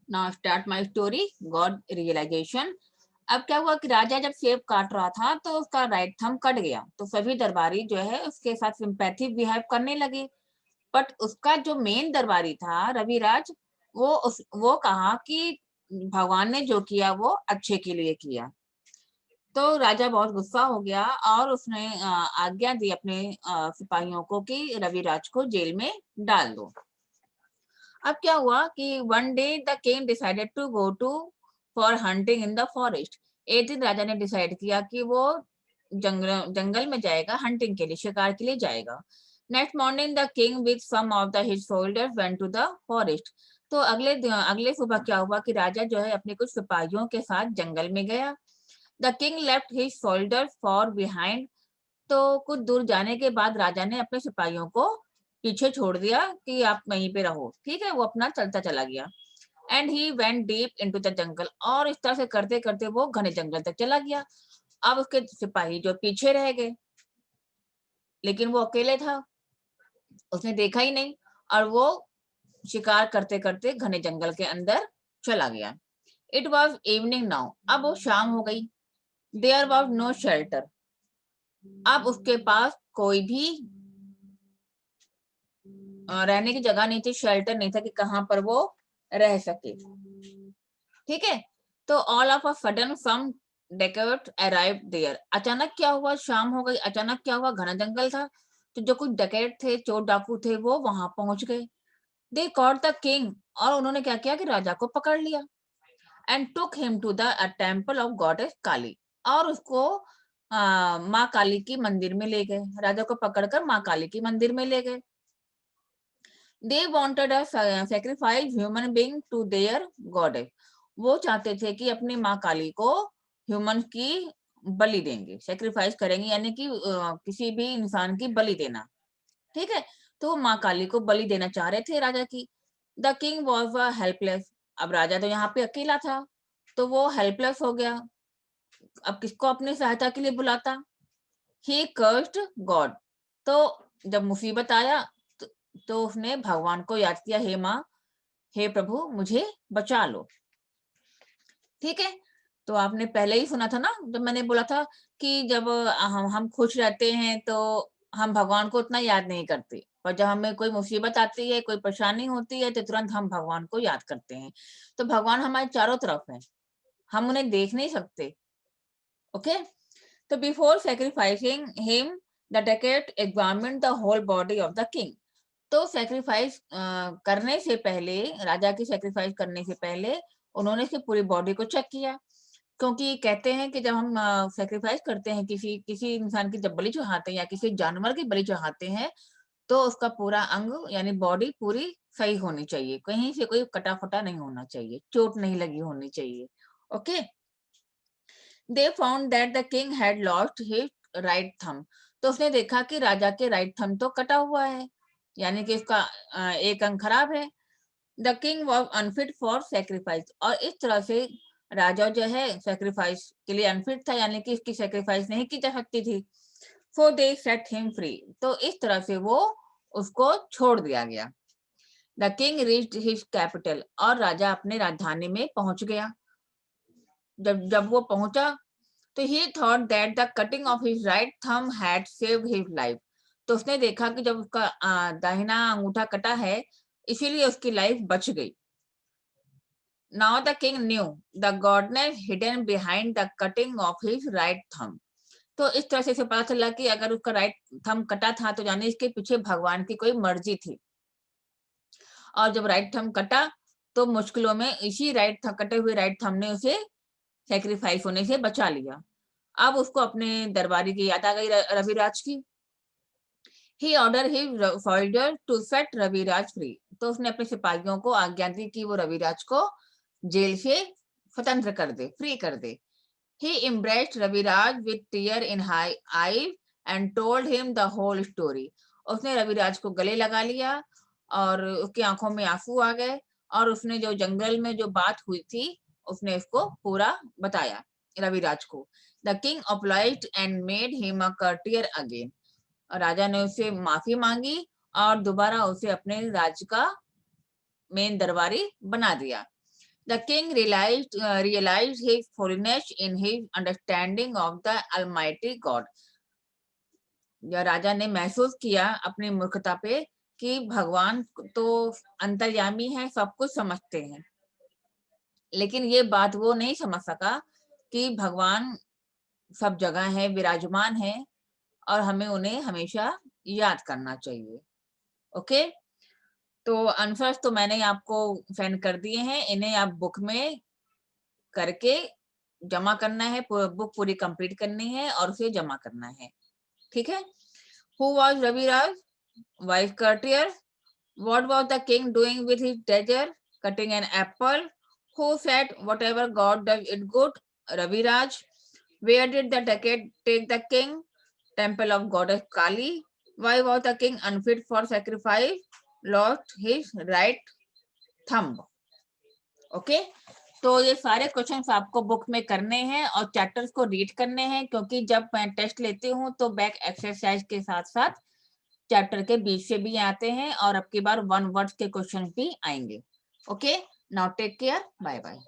Now start my story, God realisation. अब क्या हुआ कि राजा जब सेब काट रहा था तो उसका राइट थंब कट गया, तो सभी दरबारी जो है उसके साथ सिंपैथी बिहेव करने लगे। बट उसका जो मेन दरबारी था रविराज, वो कहा कि भगवान ने जो किया वो अच्छे के लिए किया। तो राजा बहुत गुस्सा हो गया और उसने आज्ञा दी अपने सिपाहियों को कि रविराज को जेल में डाल दो। अब क्या हुआ कि one day the king decided to go to for hunting in the forest. एक दिन राजा ने डिसाइड किया कि वो जंगल में जाएगा, हंटिंग के लिए, शिकार के लिए जाएगा। Next morning the king with some of the his soldiers went to the forest. तो अगले सुबह क्या हुआ कि राजा जो है अपने कुछ सिपाहियों के साथ जंगल में गया। The king left his soldiers for behind. तो कुछ दूर जाने के बाद राजा ने अपने सिपाहियों को पीछे छोड़ दिया कि आप वहीं पे रहो, ठीक है। वो अपना चलता चला गया। And he went deep into the jungle, और इस तरह से करते करते वो घने जंगल तक चला गया। अब उसके सिपाही जो पीछे रह गए, लेकिन वो अकेले था, उसने देखा ही नहीं, और वो शिकार करते करते घने जंगल के अंदर चला गया। इट वॉज इवनिंग नाउ, अब वो शाम हो गई। देयर वॉज नो शेल्टर, अब उसके पास कोई भी रहने की जगह नहीं थी, शेल्टर नहीं था कि कहां पर वो रह सके, ठीक है। तो all of a sudden some dacoit arrive there. अचानक क्या हुआ, शाम हो गई, अचानक क्या हुआ, घना जंगल था, तो जो कुछ डकैत थे, चोर डाकू थे, वो वहां पहुंच गए। दे कॉट द किंग, और उन्होंने क्या किया कि राजा को पकड़ लिया। And took him to the temple of goddess Kali, और उसको माँ काली की मंदिर में ले गए। राजा को पकड़कर माँ काली की मंदिर में ले गए। They wanted a sacrifice human being to their goddess. वो चाहते थे कि अपनी माँ काली को ह्यूमन की बलि देंगे, सैक्रिफाइस करेंगे, यानी कि किसी भी इंसान की बलि देना, ठीक है। तो माँ काली को बलि देना चाह रहे थे राजा की। The king was helpless. अब राजा तो यहाँ पे अकेला था, तो वो हेल्पलेस हो गया। अब किसको अपनी सहायता के लिए बुलाता? ही कर्स्ड गॉड। तो जब मुसीबत आया तो, उसने भगवान को याद किया, हे माँ, हे प्रभु, मुझे बचा लो, ठीक है। तो आपने पहले ही सुना था ना, जब मैंने बोला था कि जब हम खुश रहते हैं तो हम भगवान को उतना याद नहीं करते, और जब हमें कोई मुसीबत आती है, कोई परेशानी होती है, तो तुरंत हम भगवान को याद करते हैं। तो भगवान हमारे चारों तरफ है, हम उन्हें देख नहीं सकते, ओके। तो before sacrificing him the dacoit examined the whole body of the king. तो सैक्रिफाइस करने से पहले, राजा की सैक्रिफाइस करने से पहले उन्होंने उसकी पूरी बॉडी को चेक किया, क्योंकि कहते हैं कि जब हम सैक्रिफाइस करते हैं, किसी किसी इंसान की जब बलि चढ़ाते हैं या किसी जानवर की बलि चढ़ाते हैं, तो उसका पूरा अंग यानी बॉडी पूरी सही होनी चाहिए, कहीं से कोई कटा फटा नहीं होना चाहिए, चोट नहीं लगी होनी चाहिए, okay. They found that the king had lost his right thumb. तो उसने देखा कि राजा के राइट थंब तो कटा हुआ है, यानी कि इसका एक अंग खराब है। The king was unfit for sacrifice, और इस तरह से राजा जो है सेक्रीफाइस के लिए अनफिट था, यानी कि इसकी सेक्रीफाइस नहीं की जा सकती थी। सो दे सेट हिम फ्री, तो इस तरह से वो उसको छोड़ दिया गया। The king reached his capital, और राजा अपने राजधानी में पहुंच गया। जब जब वो पहुंचा तो ही thought that the cutting of his right thumb had saved his life. तो उसने देखा कि जब उसका दाहिना अंगूठा कटा है, इसीलिए उसकी लाइफ बच गई। Now the king new the goodness hidden behind the cutting of his right thumb. तो इस तरह से इसे पता चला कि अगर उसका राइट थंब कटा था तो यानी इसके पीछे भगवान की कोई मर्जी थी, और जब राइट थंब कटा तो मुश्किलों में इसी कटे हुए राइट थंब ने उसे सेक्रीफाइस होने से बचा लिया। अब उसको अपने दरबारी की याद आ गई, रविराज की। He order his soldier to set Raviraj free. तो उसने अपने सिपाहियों को आज्ञा दी कि वो रविराज को जेल से स्वतंत्र कर दे, फ्री कर दे। ही embraced Raviraj with tear in high eyes and told him the whole story। उसने रविराज को गले लगा लिया और उसकी आंखों में आंसू आ गए, और उसने जो जंगल में जो बात हुई थी उसने उसको पूरा बताया रविराज को। The king obliged and made him a courtier again। और राजा ने उससे माफी मांगी और दोबारा उसे अपने राज्य का मेन दरबारी बना दिया। The king realized his folliness in his understanding of the Almighty God. या राजा ने महसूस किया अपनी मूर्खता पे कि भगवान तो अंतर्यामी है, सब कुछ समझते हैं, लेकिन ये बात वो नहीं समझ सका कि भगवान सब जगह है, विराजमान है और हमें उन्हें हमेशा याद करना चाहिए। ओके, तो आंसर्स तो मैंने आपको सेंड कर दिए हैं, इन्हें आप बुक में करके जमा करना है, बुक पूरी कंप्लीट करनी है और उसे जमा करना है, ठीक है। Who was Raviraj? Vice courtier. What was the king doing with his treasure? Cutting an apple. Who said whatever God does it good? Raviraj. Where did the decade take the king? Temple of goddess Kali. Why was the king unfit for sacrifice? Lost his right thumb. Okay? तो ये सारे questions आपको book में करने हैं और chapters को read करने हैं, क्योंकि जब मैं टेस्ट लेती हूँ तो बैक एक्सरसाइज के साथ साथ चैप्टर के बीच से भी आते हैं और अब की बार 1 वर्ड्स के क्वेश्चन भी आएंगे। Okay, now take care, bye bye.